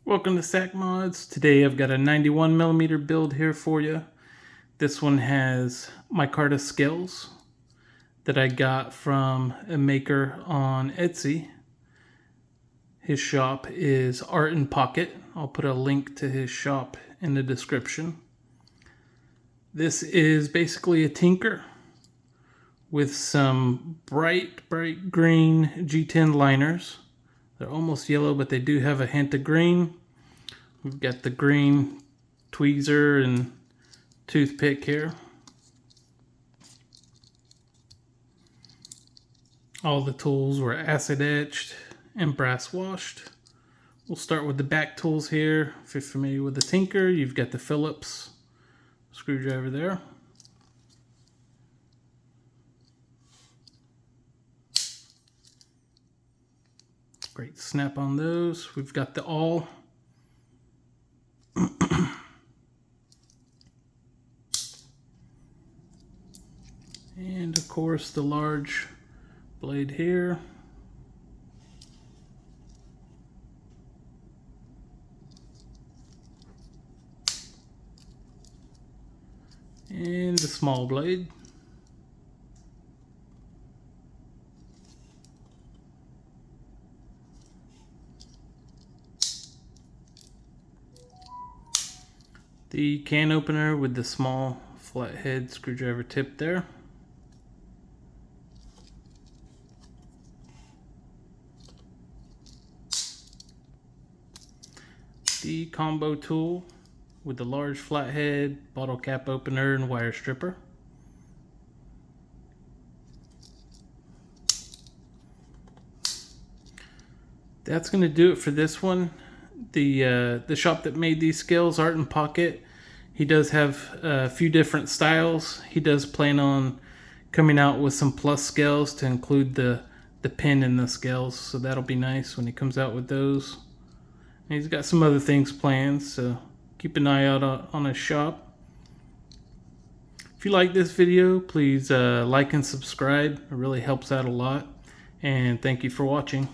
Welcome to SAKmods. Today I've got a 91mm build here for you. This one has micarta scales that I got from a maker on Etsy. His shop is Art in Pocket. I'll put a link to his shop in the description. This is basically a tinker with some bright green G10 liners. They're almost yellow, but they do have a hint of green. We've got the green tweezer and toothpick here. All the tools were acid etched and brass washed. We'll start with the back tools here. If you're familiar with the Tinker, you've got the Phillips screwdriver there. Great snap on those. We've got the awl. And of course the large blade here. And the small blade. The can opener with the small flathead screwdriver tip there. The combo tool with the large flathead, bottle cap opener, and wire stripper. That's going to do it for this one. The shop that made these scales, Art in Pocket, he does have a few different styles. He does plan on coming out with some plus scales to include the pin in the scales, so that'll be nice when he comes out with those. And he's got some other things planned, so keep an eye out on his shop. If you like this video, please like and subscribe. It really helps out a lot. And thank you for watching.